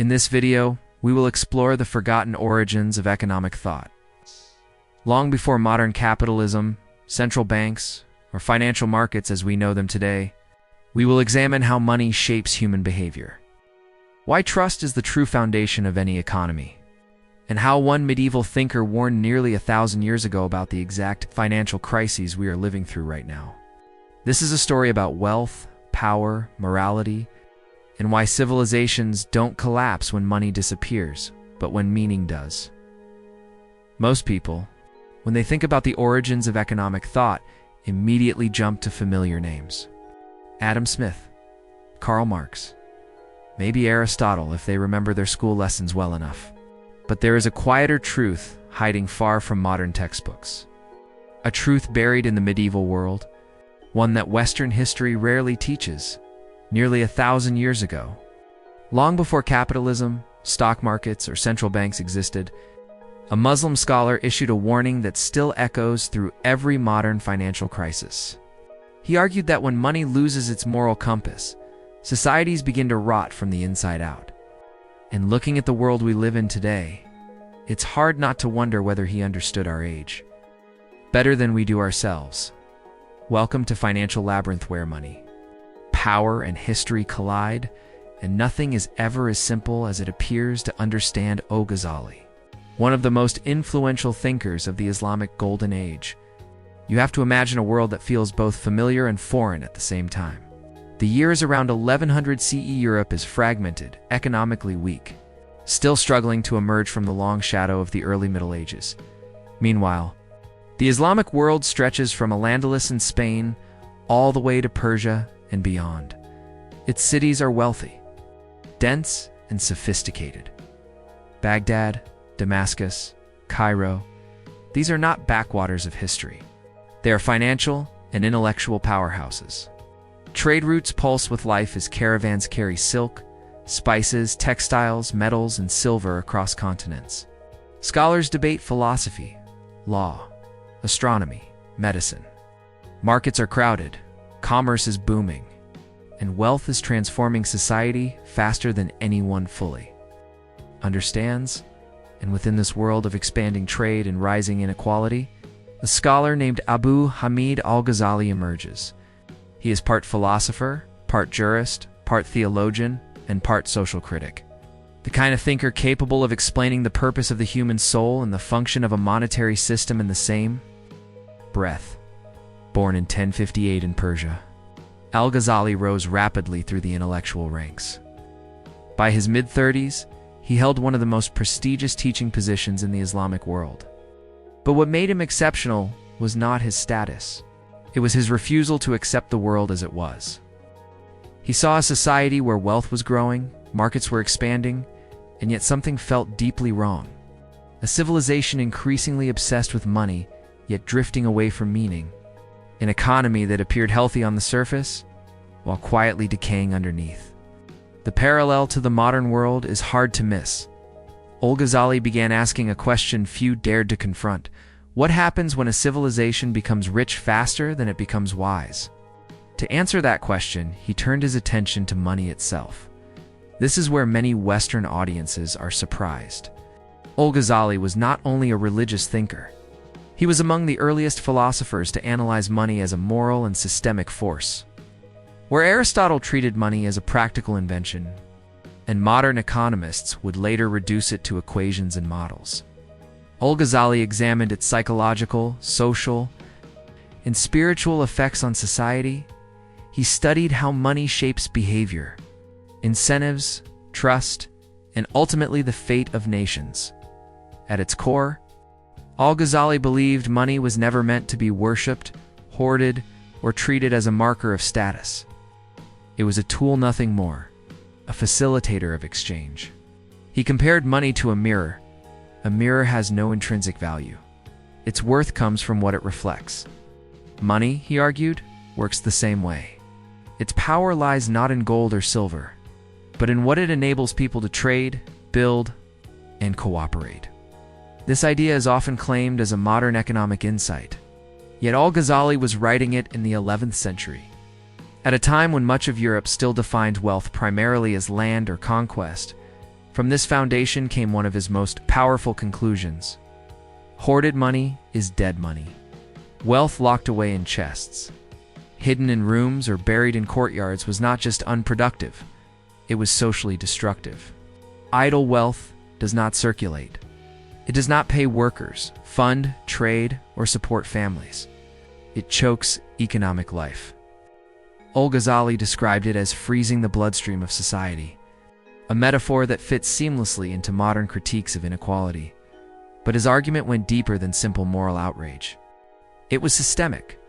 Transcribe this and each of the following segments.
In this video, we will explore the forgotten origins of economic thought. Long before modern capitalism, central banks, or financial markets as we know them today, we will examine how money shapes human behavior. Why trust is the true foundation of any economy, and how one medieval thinker warned nearly 1,000 years ago about the exact financial crises we are living through right now. This is a story about wealth, power, morality, and why civilizations don't collapse when money disappears, but when meaning does. Most people, when they think about the origins of economic thought, immediately jump to familiar names. Adam Smith, Karl Marx, maybe Aristotle if they remember their school lessons well enough. But there is a quieter truth hiding far from modern textbooks. A truth buried in the medieval world, one that Western history rarely teaches. Nearly 1,000 years ago, long before capitalism, stock markets, or central banks existed, a Muslim scholar issued a warning that still echoes through every modern financial crisis. He argued that when money loses its moral compass, societies begin to rot from the inside out. And looking at the world we live in today, it's hard not to wonder whether he understood our age better than we do ourselves. Welcome to Financial Labyrinth, where money, power, and history collide, and nothing is ever as simple as it appears to understand Al-Ghazali, one of the most influential thinkers of the Islamic Golden Age. You have to imagine a world that feels both familiar and foreign at the same time. The year is around 1100 CE. Europe is fragmented, economically weak, still struggling to emerge from the long shadow of the early Middle Ages. Meanwhile, the Islamic world stretches from Al-Andalus in Spain all the way to Persia and beyond. Its cities are wealthy, dense, and sophisticated. Baghdad, Damascus, Cairo, these are not backwaters of history. They are financial and intellectual powerhouses. Trade routes pulse with life as caravans carry silk, spices, textiles, metals, and silver across continents. Scholars debate philosophy, law, astronomy, medicine. Markets are crowded, commerce is booming, and wealth is transforming society faster than anyone fully understands. And within this world of expanding trade and rising inequality, a scholar named Abu Hamid Al-Ghazali emerges. He is part philosopher, part jurist, part theologian, and part social critic. The kind of thinker capable of explaining the purpose of the human soul and the function of a monetary system in the same breath. Born in 1058 in Persia, Al-Ghazali rose rapidly through the intellectual ranks. By his mid-30s, he held one of the most prestigious teaching positions in the Islamic world. But what made him exceptional was not his status. It was his refusal to accept the world as it was. He saw a society where wealth was growing, markets were expanding, and yet something felt deeply wrong. A civilization increasingly obsessed with money, yet drifting away from meaning. An economy that appeared healthy on the surface, while quietly decaying underneath. The parallel to the modern world is hard to miss. Al-Ghazali began asking a question few dared to confront. What happens when a civilization becomes rich faster than it becomes wise? To answer that question, he turned his attention to money itself. This is where many Western audiences are surprised. Al-Ghazali was not only a religious thinker. He was among the earliest philosophers to analyze money as a moral and systemic force. Where Aristotle treated money as a practical invention, and modern economists would later reduce it to equations and models, Al-Ghazali examined its psychological, social, and spiritual effects on society. He studied how money shapes behavior, incentives, trust, and ultimately the fate of nations. At its core, Al-Ghazali believed money was never meant to be worshipped, hoarded, or treated as a marker of status. It was a tool, nothing more, a facilitator of exchange. He compared money to a mirror. A mirror has no intrinsic value. Its worth comes from what it reflects. Money, he argued, works the same way. Its power lies not in gold or silver, but in what it enables people to trade, build, and cooperate. This idea is often claimed as a modern economic insight, yet Al-Ghazali was writing it in the 11th century. At a time when much of Europe still defined wealth primarily as land or conquest, From this foundation came one of his most powerful conclusions. Hoarded money is dead money. Wealth locked away in chests, hidden in rooms or buried in courtyards was not just unproductive, it was socially destructive. Idle wealth does not circulate. It does not pay workers, fund, trade, or support families. It chokes economic life. Al-Ghazali described it as freezing the bloodstream of society, a metaphor that fits seamlessly into modern critiques of inequality. But his argument went deeper than simple moral outrage. It was systemic.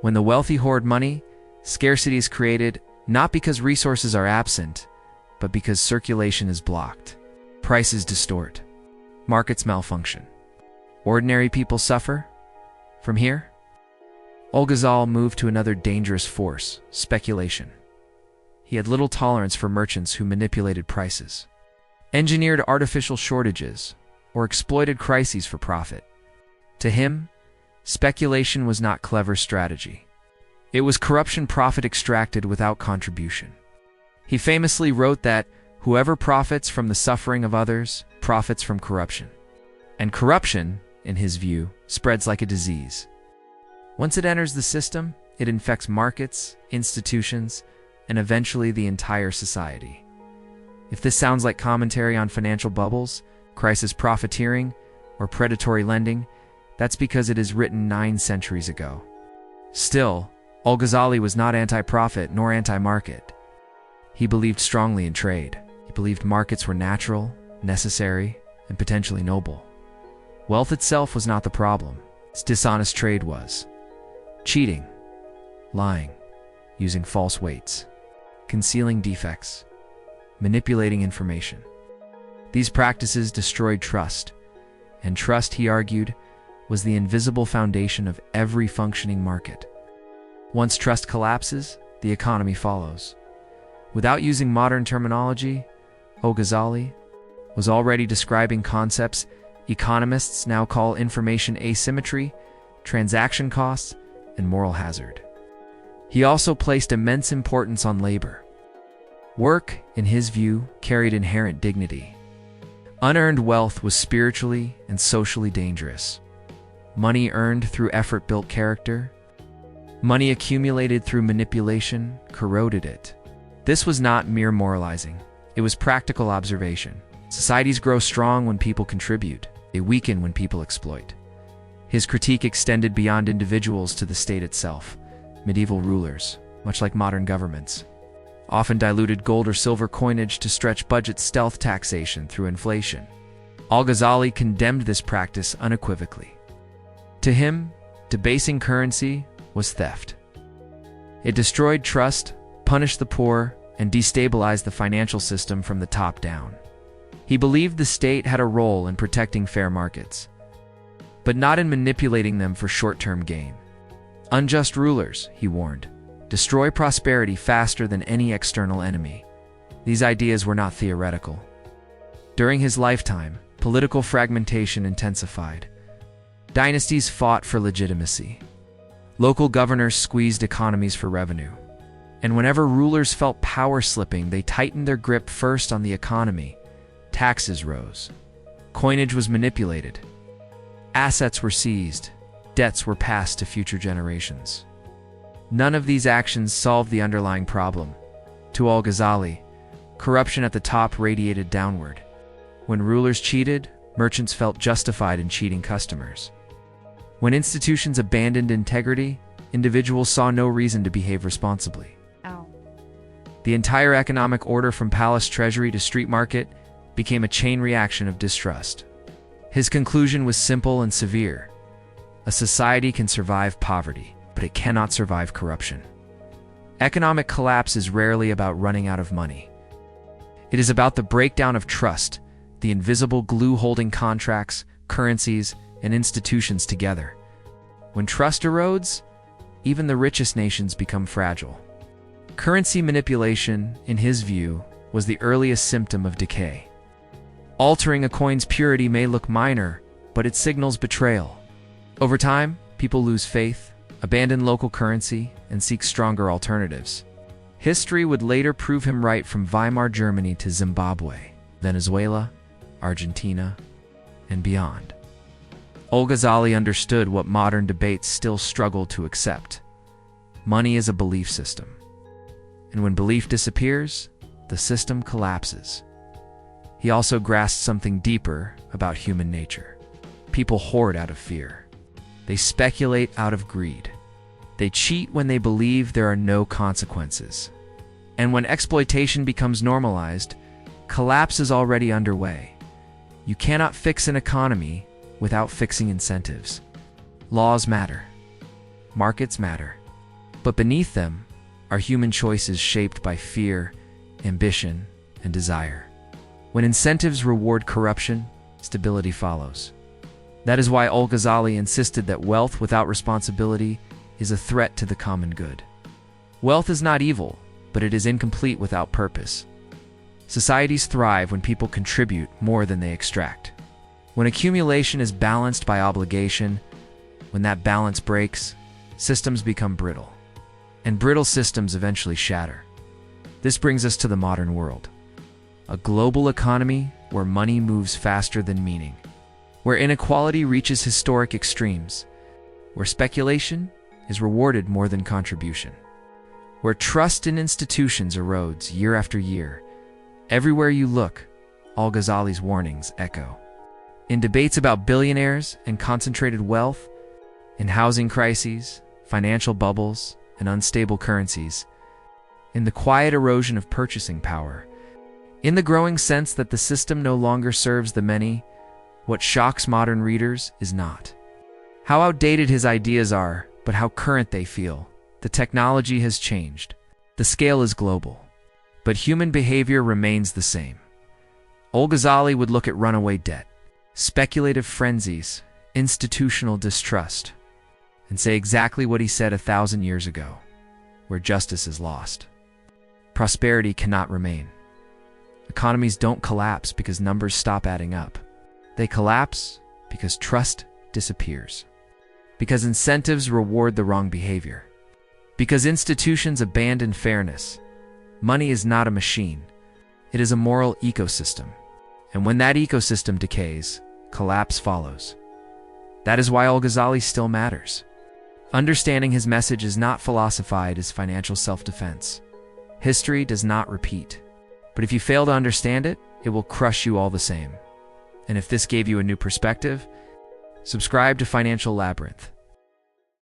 When the wealthy hoard money, scarcity is created not because resources are absent, but because circulation is blocked. Prices distort. Markets malfunction. Ordinary people suffer. From here, Al-Ghazali moved to another dangerous force, speculation. He had little tolerance for merchants who manipulated prices, engineered artificial shortages, or exploited crises for profit. To him, speculation was not clever strategy. It was corruption profit extracted without contribution. He famously wrote that whoever profits from the suffering of others profits from corruption. And corruption, in his view, spreads like a disease. Once it enters the system, it infects markets, institutions, and eventually the entire society. If this sounds like commentary on financial bubbles, crisis profiteering, or predatory lending, that's because it is written 9 centuries ago. Still, Al-Ghazali was not anti-profit nor anti-market. He believed strongly in trade. He believed markets were natural, necessary, and potentially noble. Wealth itself was not the problem. Its dishonest trade was. Cheating, lying, using false weights, concealing defects, manipulating information. These practices destroyed trust, and trust, he argued, was the invisible foundation of every functioning market. Once trust collapses, the economy follows. Without using modern terminology, Al-Ghazali was already describing concepts economists now call information asymmetry, transaction costs, and moral hazard. He also placed immense importance on labor. Work, in his view, carried inherent dignity. Unearned wealth was spiritually and socially dangerous. Money earned through effort built character. Money accumulated through manipulation corroded it. This was not mere moralizing. It was practical observation. Societies grow strong when people contribute. They weaken when people exploit. His critique extended beyond individuals to the state itself. Medieval rulers, much like modern governments, often diluted gold or silver coinage to stretch budget stealth taxation through inflation. Al-Ghazali condemned this practice unequivocally. To him, debasing currency was theft. It destroyed trust, punished the poor, and destabilized the financial system from the top down. He believed the state had a role in protecting fair markets, but not in manipulating them for short-term gain. Unjust rulers, he warned, destroy prosperity faster than any external enemy. These ideas were not theoretical. During his lifetime, political fragmentation intensified. Dynasties fought for legitimacy. Local governors squeezed economies for revenue. And whenever rulers felt power slipping, they tightened their grip first on the economy. Taxes rose. Coinage was manipulated. Assets were seized. Debts were passed to future generations. None of these actions solved the underlying problem. To Al-Ghazali, corruption at the top radiated downward. When rulers cheated, merchants felt justified in cheating customers. When institutions abandoned integrity, individuals saw no reason to behave responsibly. The entire economic order from palace treasury to street market became a chain reaction of distrust. His conclusion was simple and severe. A society can survive poverty, but it cannot survive corruption. Economic collapse is rarely about running out of money. It is about the breakdown of trust, the invisible glue holding contracts, currencies, and institutions together. When trust erodes, even the richest nations become fragile. Currency manipulation, in his view, was the earliest symptom of decay. Altering a coin's purity may look minor, but it signals betrayal. Over time, people lose faith, abandon local currency, and seek stronger alternatives. History would later prove him right from Weimar Germany to Zimbabwe. Venezuela, Argentina, and beyond. Al-Ghazali understood what modern debates still struggle to accept. Money is a belief system. And when belief disappears, the system collapses. He also grasped something deeper about human nature. People hoard out of fear. They speculate out of greed. They cheat when they believe there are no consequences. And when exploitation becomes normalized, collapse is already underway. You cannot fix an economy without fixing incentives. Laws matter. Markets matter. But beneath them are human choices shaped by fear, ambition, and desire. When incentives reward corruption, stability follows. That is why Al-Ghazali insisted that wealth without responsibility is a threat to the common good. Wealth is not evil, but it is incomplete without purpose. Societies thrive when people contribute more than they extract. When accumulation is balanced by obligation, when that balance breaks, systems become brittle. And brittle systems eventually shatter. This brings us to the modern world. A global economy where money moves faster than meaning, where inequality reaches historic extremes, where speculation is rewarded more than contribution, where trust in institutions erodes year after year. Everywhere you look, Al-Ghazali's warnings echo. In debates about billionaires and concentrated wealth, in housing crises, financial bubbles, and unstable currencies, in the quiet erosion of purchasing power, in the growing sense that the system no longer serves the many, what shocks modern readers is not how outdated his ideas are, but how current they feel. The technology has changed. The scale is global. But human behavior remains the same. Al-Ghazali would look at runaway debt, speculative frenzies, institutional distrust, and say exactly what he said 1,000 years ago: where justice is lost, prosperity cannot remain. Economies don't collapse because numbers stop adding up. They collapse because trust disappears. Because incentives reward the wrong behavior. Because institutions abandon fairness. Money is not a machine. It is a moral ecosystem. And when that ecosystem decays, collapse follows. That is why Al-Ghazali still matters. Understanding his message is not philosophized as financial self-defense. History does not repeat. But if you fail to understand it, it will crush you all the same. And if this gave you a new perspective, subscribe to Financial Labyrinth.